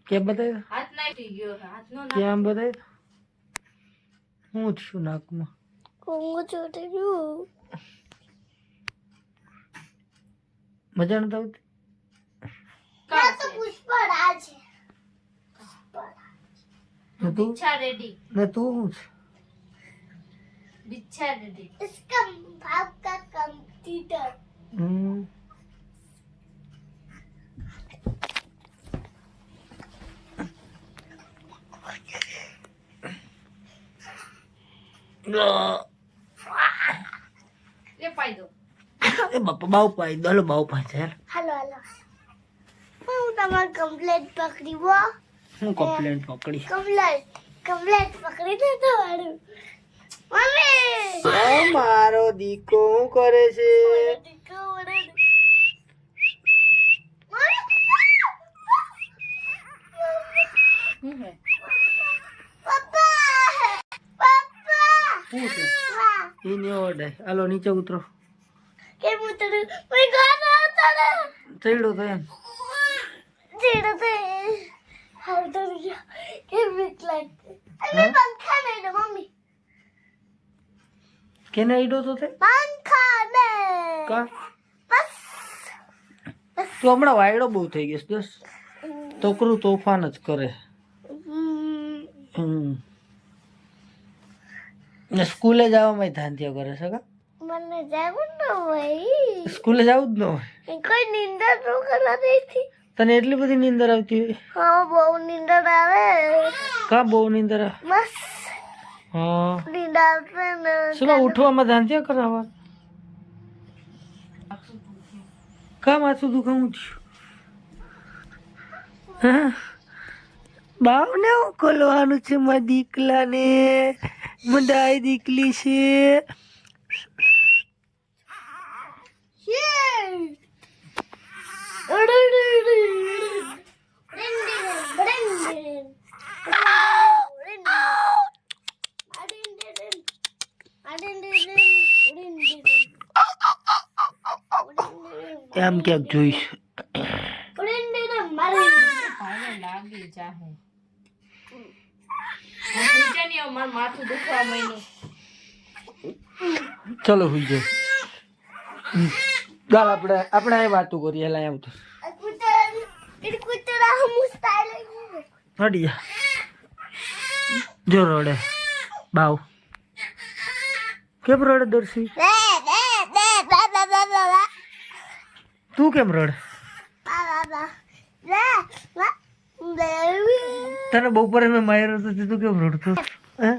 કે બતાય હાથ નાખી ગયો હાથનો કેમ બતાય હું છું નાકમાં કોંગો ચોટે ગયું મજા નથી આવતી ના તો પુષ્પા છે ને તું बिच्छा रेडी ને તું હું છે बिच्छा रेडी इसका बाप का कंप्यूटर ले पाई दो એ બાપા બાવ પાઈ દો બાવ પાઈ છે હાલો હાલો હું તમાર કમ્પ્લેટ પકડી વો હું કમ્પ્લેન્ટ પકડી કમ્પ્લેટ પકડી દે તમારું મમ્મી ઓ મારો દીકો શું કરે છે हूं है શું છે એ ને ઓડે હાલો નીચે ઉતરો કે મુતરું મેં ગાના હતા ને ચડ્યો તો એમ જેડો તે હાલ તો કે બીક લાગતી અને પંખા નહીં ને મમ્મી કેને આઈડો તો તે પંખા ને કા બસ તું હમણાં વાયડો બહુ થઈ ગયો છે દોસ્ત તોકરું તોફાન જ કરે ને સ્કૂલે જવામાં ધ્યાન કરે છે કા મને જાવું ન હોય સ્કૂલે જવું જ ન હોય કોઈ નિંદર ન કરવા દેતી તને એટલી બધી નીંદર આવતી હોય હા બહુ નિંદર આવે કા બહુ નીંદર આવે? બસ હા નિંદર આવશે ને શું ઉઠવામાં ધ્યાન કરાવવા કા માથું દુખાવું થયું બાવને ખોલવાનું છે મારા દીકલાને મંડાઈ દીકલી છે એમ ક્યાંક જોઈશ ભાઈને લાગી જાહે પૂછે નહીં અમાર માથું દુખવા માંડ્યું ચલો હુઈ જાય ચાલ આપણે આ વાતો કરીએ લાય આવતો હડી જા જો રડે બાવ કેમ રડે દર્શી તું કેમ રડે તને બપોરે મેં માર્યો તો તું કેમ રડતો હે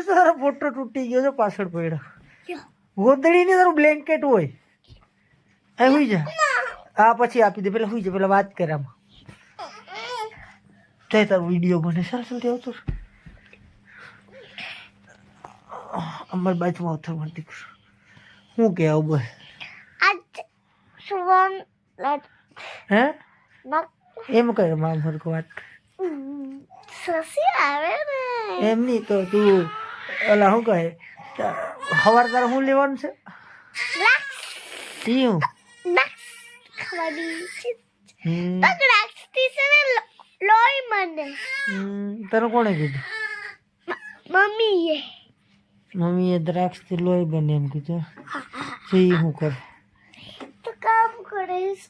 તારો ફોટો તૂટી ગયો છે પાછળ પડ્યો ગોદડી ને તારું બ્લેન્કેટ હોય એ હુઈ જા આ પછી આપી દે પેલા હુઈ જા પેલા વાત કરે આમાં તે તારો વિડીયો બને સરસ આવતો અમારી બાજુમાં ઉથર મળતી હું કે આવું બસ હે એમ કરે મામ હરકો વાત એમ નહીં તો તું ઓલા શું કહે સવાર તારે શું લેવાનું છે શું તને કોણે કીધું મમ્મીએ દ્રાક્ષ થી લોહી બને એમ કીધું સી શું કરે તો કામ કરીશ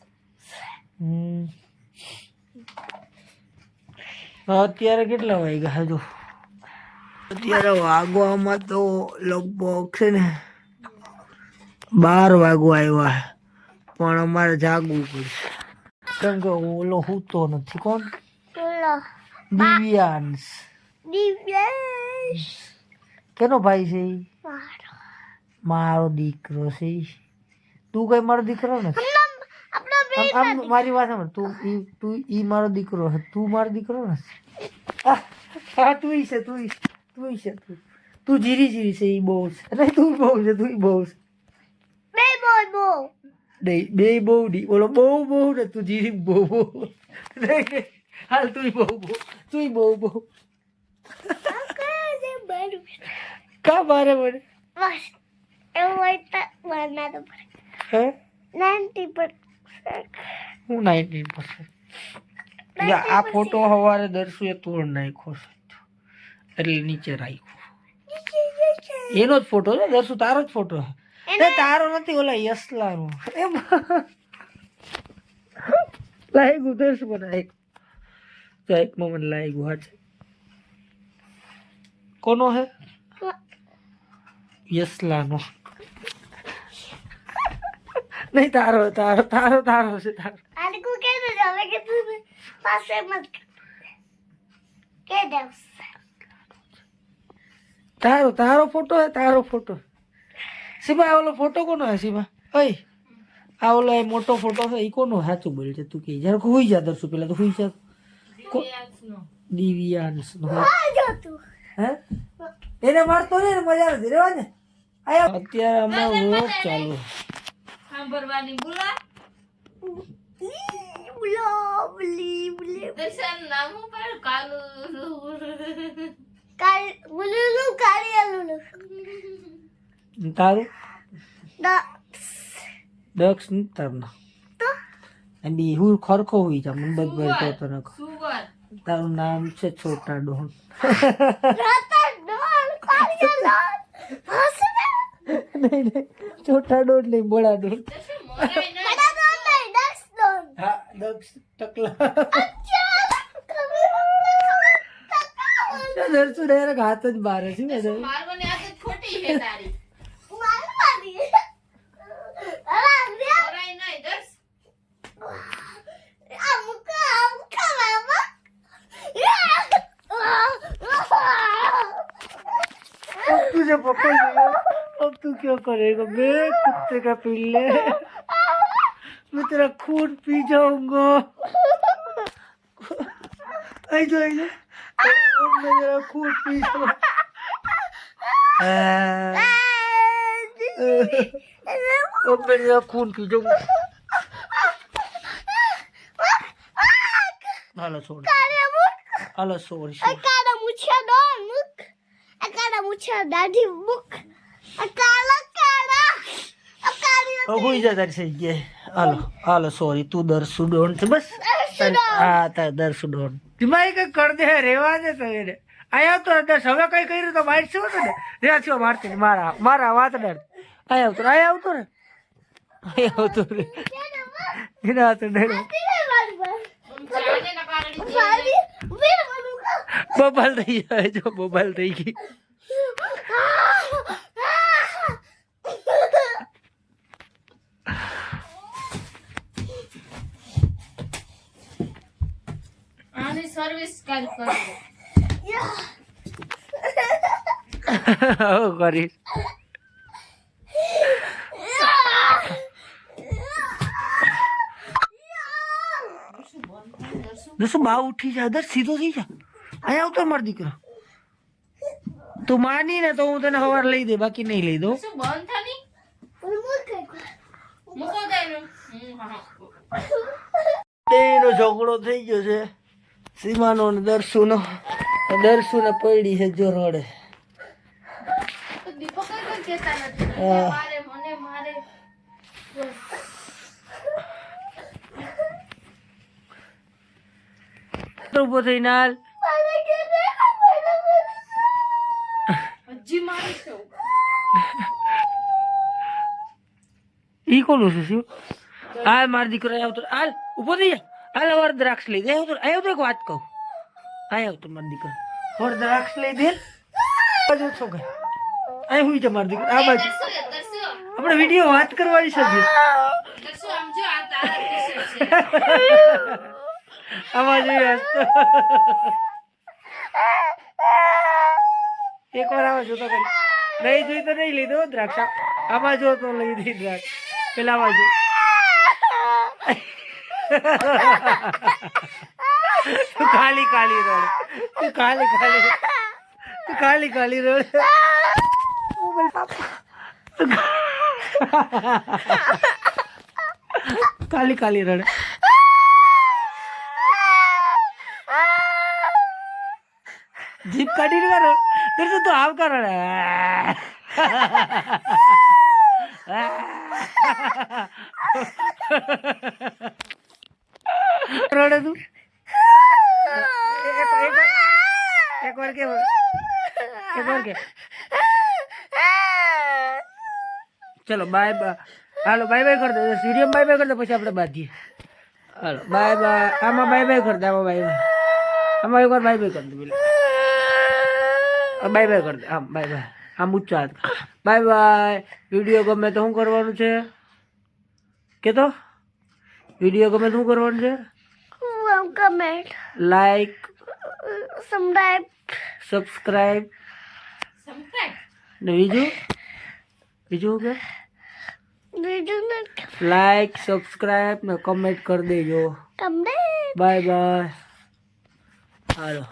અત્યારે કેટલા વાગ્યા હજુ અત્યારે વાગવામાં તો લગભગ છે ને 12 વાગવા આવ્યા પણ અમારે જાગવું પડશે કેમ કે ઓલો સૂતો નથી કોણ દિવ્યાંશ કેનો ભાઈ છે ઈ? મારો દીકરો છે ઈ. તું કઈ મારો દીકરો નથી આમ મારી વાત સાંભળ તું ઈ મારો દીકરો છે તું મારો દીકરો નથી હા તું છે તું જીરી છે ઈ બહુ છે નહીં તું બહુ છે તું બહુ છે બે બહુ ડી બોલો બહુ ને તું જીરી બહુ નહીં હાલ તું બહુ કા મારે મને બસ એવું હોય તો બનાવવું પડે હે 90%. હું 19% આ ફોટો સવારે દર્શુએ તોડ નાખ્યો છે એટલે નીચે રાખ્યો એનો જ ફોટો છે દર્શુ તારો જ ફોટો છે તારો નથી ઓલા યસલાનો લાગ્યું દર્શુ મને એક મને લાગ્યું હા છે કોનો હે યસલાનો નહીં તારો તારો તારો તારો છે તારો આને કો કે દે હવે કે તું પાસે મત કે દે તારો તારો ફોટો હે તારો ફોટો સીમા આ ઓલો ફોટો કોનો હે સીમા ઓય આ ઓલો એ મોટો ફોટો છે ઈ કોનો સાચું બોલ છે તું કે જરા હુઈ જા દર્શુ પેલા તો હુઈ જા દિવ્યાંશ નો આ જો તું હે એને મારતો ને મજા નથી રેવા ને આયા અત્યારે અમારો વ્લોગ ચાલુ સાંભળવાની બોલા બુલો બલી બલી દર્શન નામ પર કાલુ કાલ બુલુલુ કાળિયાલુલુ તારું દ દક્ષ ન તારું તો અને બી હું ખરખો હોઈ જા મને બધ તો તને સુવર તારું નામ છે છોટા ડોન રાતા ડોલ કાળિયાલો હસને નહીં છોટા ડોન નહીં બોળા ડોન દર્શન મોરે ન બડા ડોલ નહીં દસ ડોલ હા દક્ષ ટકલા દર્શુ ડાયરેક્ટ હાથ જ બારે છે ને મારવાની આદત ખોટી છે તારી મારવાની અલા રે મોરાય નહીં દર્શ આ મુકા બાબા अब तुझे पकड़ लिया अब तू क्या करेगा बे कुत्ते का पिल्ले मैं तेरा खून पी जाऊंगा आई जो अब मैं तेरा खून पी जाऊंगा अब मैं तेरा खून पी जाऊंगा हालो सॉरी हालो सॉरी કાળા મુછા ડોલ મુક આ કાળા મુછા દાઢી મુક આ કાળા अब हुई जा तारी सही है हालो हालो सॉरी तू दर्शु डोन से बस हाँ ता दर्शु डोन दिमाग का कर दे रेवा दे तो ये आया तो दर्श હવે કઈ કર્યું તો માર શું ને રે છો મારતી મારા મારા વાત ડર આયા તો રે એના તો ડર જાને ના પાગડી બબલ થઈ જાય જો બબલ થઈ ગઈ આની સર્વિસ કાલ કરો ઓ કરીશ દસો બા ઉઠી જા દર સીધો થઈ જા આયા ઉતર માર દીકરો તું માની ને તો હું તને સવાર લઈ દે બાકી નહીં લઈ દઉં શું બંધ થાની મૂકો દેનું હા એનો ઝઘડો થઈ ગયો છે સીમાનો ને દર્શુનો પડી છે જો રડે તો દીપક કઈ કહેતા નથી હા. મારે મને મારે ઉભો થઈને હાલ હજી મારે છે ઈ કોનું છે શિવ હાલ માર દીકરો આવ્યો તો હાલ ઉભો થઈ જા હાલ વાર દ્રાક્ષ લઈ દે આવ્યો તો એક વાત કહું આવ્યો તો માર દીકરો વાર દ્રાક્ષ લઈ દે બાજુ છો કે અહીં હુઈ જા માર દીકરો આ બાજુ દર્શુ આપણે વિડીયો વાત કરવાની છે દર્શુ આમ જો આ તારા ટી-શર્ટ છે આમાં જોઈ એક વાર આમાં જોતો કરી નહીં જોઈ તો નહીં લીધો દ્રાક્ષ આમાં જો તો લઈ દઈ દ્રાક્ષ પેલા આમાં જો તું ખાલી ખાલી રડે તું ખાલી ખાલી રડે ખાલી ખાલી રડે જીપ કાઢીને કરો તો તું આવ કરો રડે તું એક વાર કે ચલો by bye. Hello bye bye કરી દે સીડીએમ બાય બાય કરી દે પછી આપણે બાંધીએ. હાલો બાય બાય. આમાં બાય બાય કરી દે આમાં બાય બાય આમાં એક વાર બાય બાય કરી દે પેલા બાય બાય કરી દે આમ બાય બાય આમ ઊંચો હાથ બાય બાય. વિડીયો ગમે તો શું કરવાનું છે કે તો વિડીયો ગમે તો શું કરવાનું છે કમેન્ટ લાઈક સબસ્ક્રાઇબ સબસ્ક્રાઈબ ને બીજું કે બીજું લાઈક સબસ્ક્રાઈબ ને કમેન્ટ કરી દેજો. Comment bye bye. હાલો.